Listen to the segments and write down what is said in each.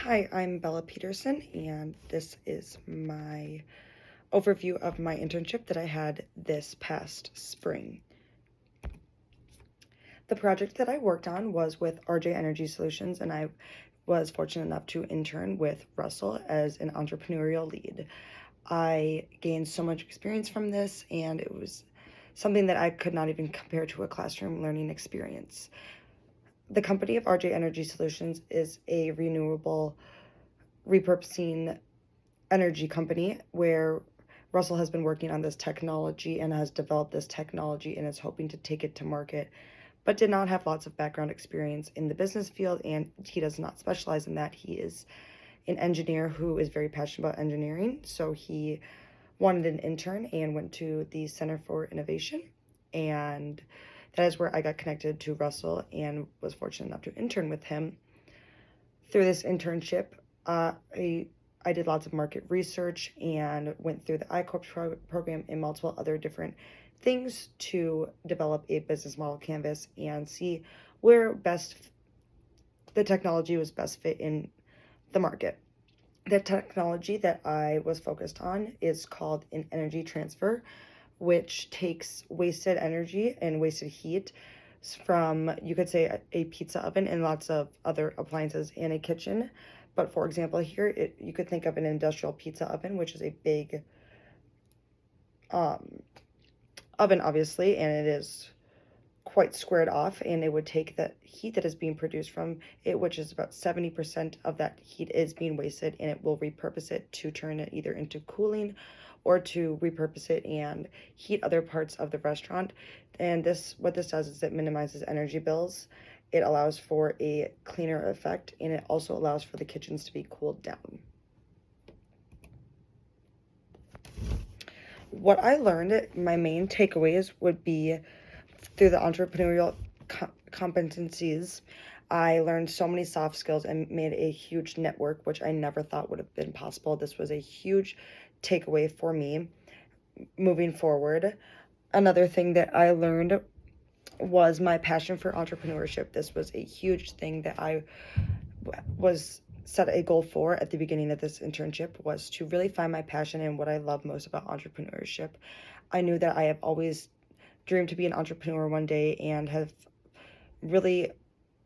Hi, I'm Bella Peterson, and this is my overview of my internship that I had this past spring. The project that I worked on was with RJ Energy Solutions, and I was fortunate enough to intern with Russell as an entrepreneurial lead. I gained so much experience from this, and it was something that I could not even compare to a classroom learning experience. The company of RJ Energy Solutions is a renewable repurposing energy company where Russell has been working on this technology and has developed this technology and is hoping to take it to market, but did not have lots of background experience in the business field, and he does not specialize in that. He is an engineer who is very passionate about engineering, so he wanted an intern and went to the Center for Innovation, and that is where I got connected to Russell and was fortunate enough to intern with him. Through this internship, I did lots of market research and went through the iCorp program and multiple other different things to develop a business model canvas and see where the technology was best fit in the market. The technology that I was focused on is called an energy transfer, which takes wasted energy and wasted heat from, you could say, a pizza oven and lots of other appliances in a kitchen. But for example, here you could think of an industrial pizza oven, which is a big oven, obviously, and it is quite squared off, and it would take the heat that is being produced from it, which is about 70% of that heat is being wasted, and it will repurpose it to turn it either into cooling or to repurpose it and heat other parts of the restaurant. And what this does is it minimizes energy bills. It allows for a cleaner effect, and it also allows for the kitchens to be cooled down. What I learned, my main takeaways would be through the entrepreneurial competencies. I learned so many soft skills and made a huge network, which I never thought would have been possible. This was a huge takeaway for me moving forward. Another thing that I learned was my passion for entrepreneurship. This was a huge thing that I was set a goal for at the beginning of this internship, was to really find my passion and what I love most about entrepreneurship. I knew that I have always dreamed to be an entrepreneur one day and have really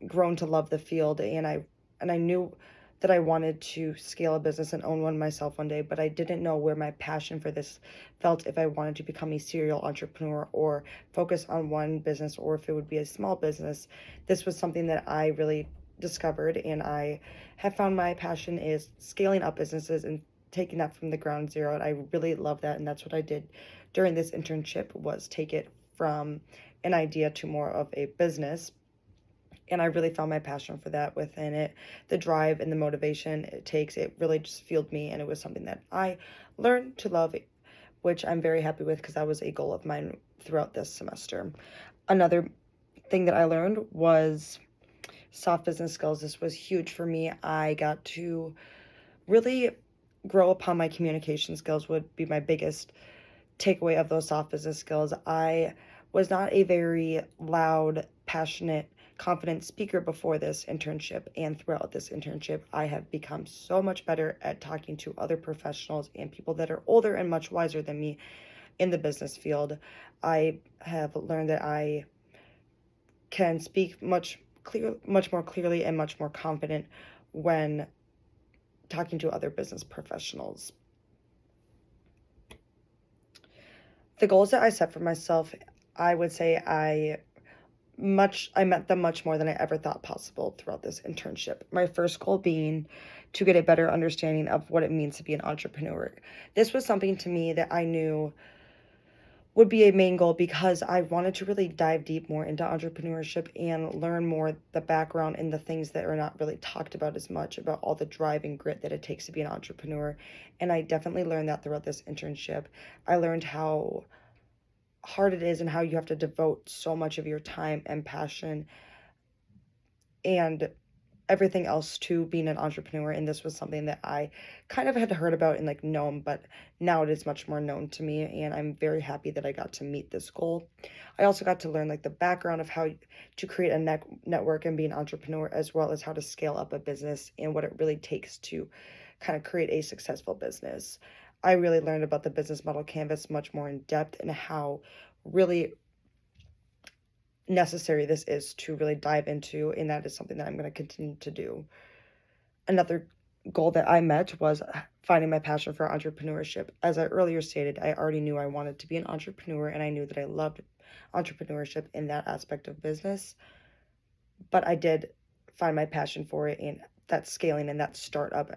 grown to love the field, and I knew that I wanted to scale a business and own one myself one day, but I didn't know where my passion for this felt, if I wanted to become a serial entrepreneur or focus on one business, or if it would be a small business. This was something that I really discovered, and I have found my passion is scaling up businesses and taking that from the ground zero. And I really love that, and that's what I did during this internship, was take it from an idea to more of a business. And I really found my passion for that within it. The drive and the motivation it takes, it really just fueled me, and it was something that I learned to love, which I'm very happy with because that was a goal of mine throughout this semester. Another thing that I learned was soft business skills. This was huge for me. I got to really grow upon my communication skills, would be my biggest takeaway of those soft business skills. I was not a very loud, passionate, confident speaker before this internship, and throughout this internship, I have become so much better at talking to other professionals and people that are older and much wiser than me in the business field. I have learned that I can speak much more clearly and much more confident when talking to other business professionals. The goals that I set for myself, I would say I met them much more than I ever thought possible throughout this internship. My first goal being to get a better understanding of what it means to be an entrepreneur. This was something to me that I knew would be a main goal because I wanted to really dive deep more into entrepreneurship and learn more the background and the things that are not really talked about as much, about all the drive and grit that it takes to be an entrepreneur. And I definitely learned that throughout this internship. I learned how hard it is and how you have to devote so much of your time and passion and everything else to being an entrepreneur, and this was something that I kind of had heard about and like known, but now it is much more known to me, and I'm very happy that I got to meet this goal. I also got to learn like the background of how to create a network and be an entrepreneur, as well as how to scale up a business and what it really takes to kind of create a successful business. I really learned about the business model canvas much more in depth and how really necessary this is to really dive into, and that is something that I'm going to continue to do. Another goal that I met was finding my passion for entrepreneurship. As I earlier stated, I already knew I wanted to be an entrepreneur, and I knew that I loved entrepreneurship in that aspect of business, but I did find my passion for it in that scaling and that startup,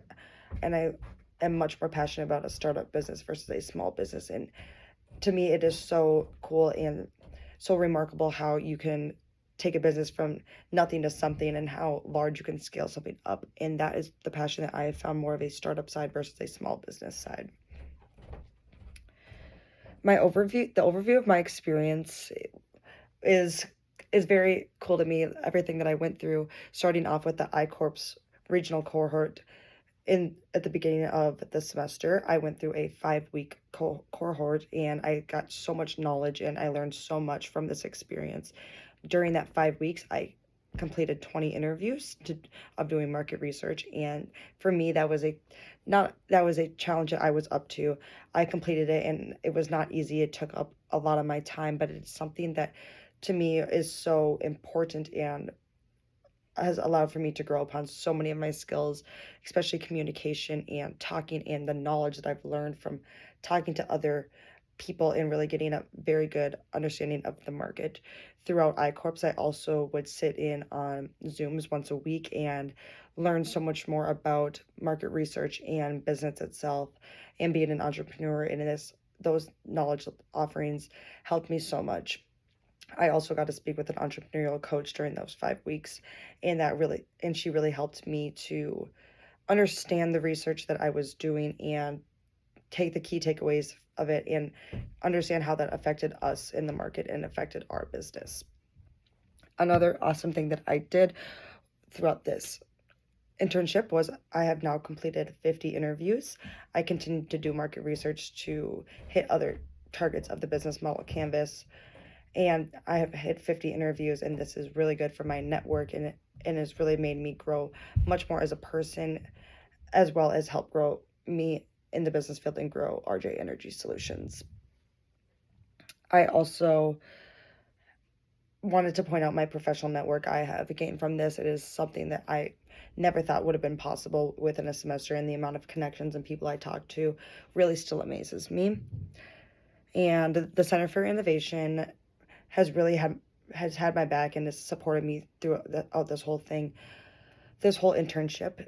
and I am much more passionate about a startup business versus a small business. And to me, it is so cool and so remarkable how you can take a business from nothing to something and how large you can scale something up. And that is the passion that I have found, more of a startup side versus a small business side. The overview of my experience is is very cool to me. Everything that I went through, starting off with the I-Corps regional cohort in at the beginning of the semester. I went through a 5-week cohort, and I got so much knowledge and I learned so much from this experience. During that 5 weeks, I completed 20 interviews of doing market research, and for me that was a challenge that I was up to. I completed it, and it was not easy. It took up a lot of my time, but it's something that to me is so important and has allowed for me to grow upon so many of my skills, especially communication and talking, and the knowledge that I've learned from talking to other people and really getting a very good understanding of the market. Throughout I-Corps, I also would sit in on Zooms once a week and learn so much more about market research and business itself and being an entrepreneur. And those knowledge offerings helped me so much. I also got to speak with an entrepreneurial coach during those 5 weeks, and she really helped me to understand the research that I was doing and take the key takeaways of it and understand how that affected us in the market and affected our business. Another awesome thing that I did throughout this internship was I have now completed 50 interviews. I continue to do market research to hit other targets of the business model canvas, and I have hit 50 interviews, and this is really good for my network, and has really made me grow much more as a person, as well as help grow me in the business field and grow RJ Energy Solutions. I also wanted to point out my professional network I have gained from this. It is something that I never thought would have been possible within a semester, and the amount of connections and people I talk to really still amazes me. And the Center for Innovation has had my back and has supported me throughout this whole thing, this whole internship.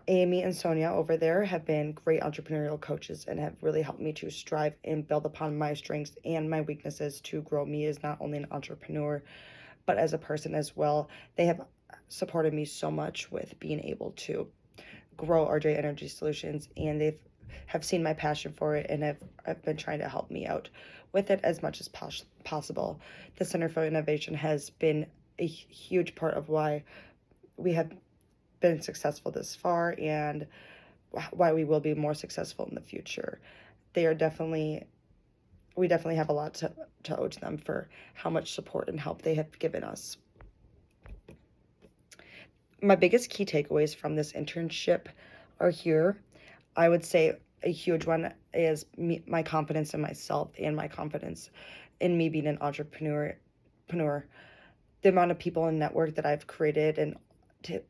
Amy and Sonia over there have been great entrepreneurial coaches and have really helped me to strive and build upon my strengths and my weaknesses to grow me as not only an entrepreneur, but as a person as well. They have supported me so much with being able to grow RJ Energy Solutions, and they've have seen my passion for it and have been trying to help me out with it as much as possible. The Center for Innovation has been a huge part of why we have been successful this far and why we will be more successful in the future. We definitely have a lot to owe to them for how much support and help they have given us. My biggest key takeaways from this internship are here. I would say a huge one is my confidence in myself and my confidence in me being an entrepreneur. The amount of people and network that I've created and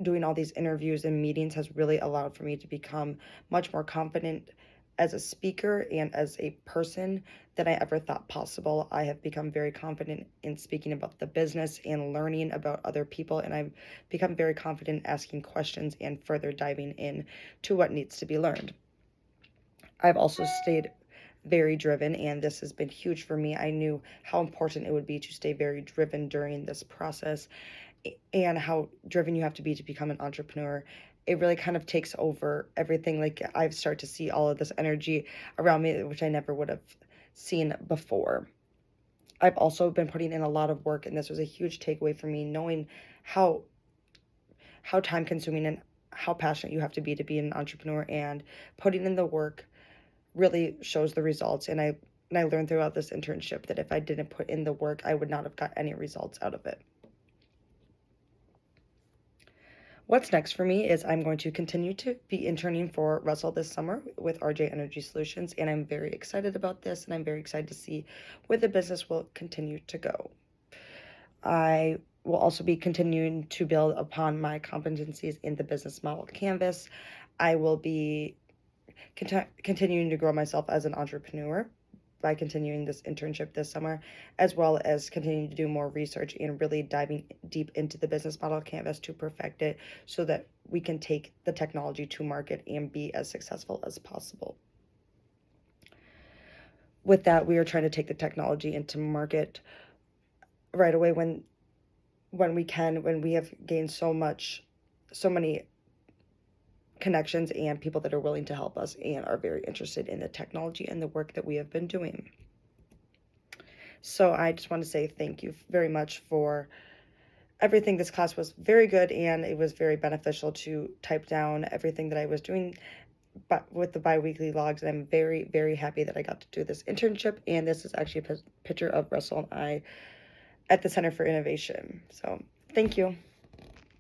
doing all these interviews and meetings has really allowed for me to become much more confident as a speaker and as a person than I ever thought possible. I have become very confident in speaking about the business and learning about other people, and I've become very confident asking questions and further diving in to what needs to be learned. I've also stayed very driven, and this has been huge for me. I knew how important it would be to stay very driven during this process and how driven you have to be to become an entrepreneur. It really kind of takes over everything. Like, I've started to see all of this energy around me, which I never would have seen before. I've also been putting in a lot of work, and this was a huge takeaway for me, knowing how how time consuming and how passionate you have to be an entrepreneur, and putting in the work really shows the results. And I learned throughout this internship that if I didn't put in the work, I would not have got any results out of it. What's next for me is I'm going to continue to be interning for Russell this summer with RJ Energy Solutions, and I'm very excited about this, and I'm very excited to see where the business will continue to go. I will also be continuing to build upon my competencies in the business model canvas. I will be continuing to grow myself as an entrepreneur by continuing this internship this summer, as well as continuing to do more research and really diving deep into the business model canvas to perfect it so that we can take the technology to market and be as successful as possible. With that, we are trying to take the technology into market right away when we can, when we have gained so many connections and people that are willing to help us and are very interested in the technology and the work that we have been doing. So I just want to say thank you very much for everything. This class was very good, and it was very beneficial to type down everything that I was doing but with the bi-weekly logs. And I'm very, very happy that I got to do this internship. And this is actually a picture of Russell and I at the Center for Innovation. So thank you.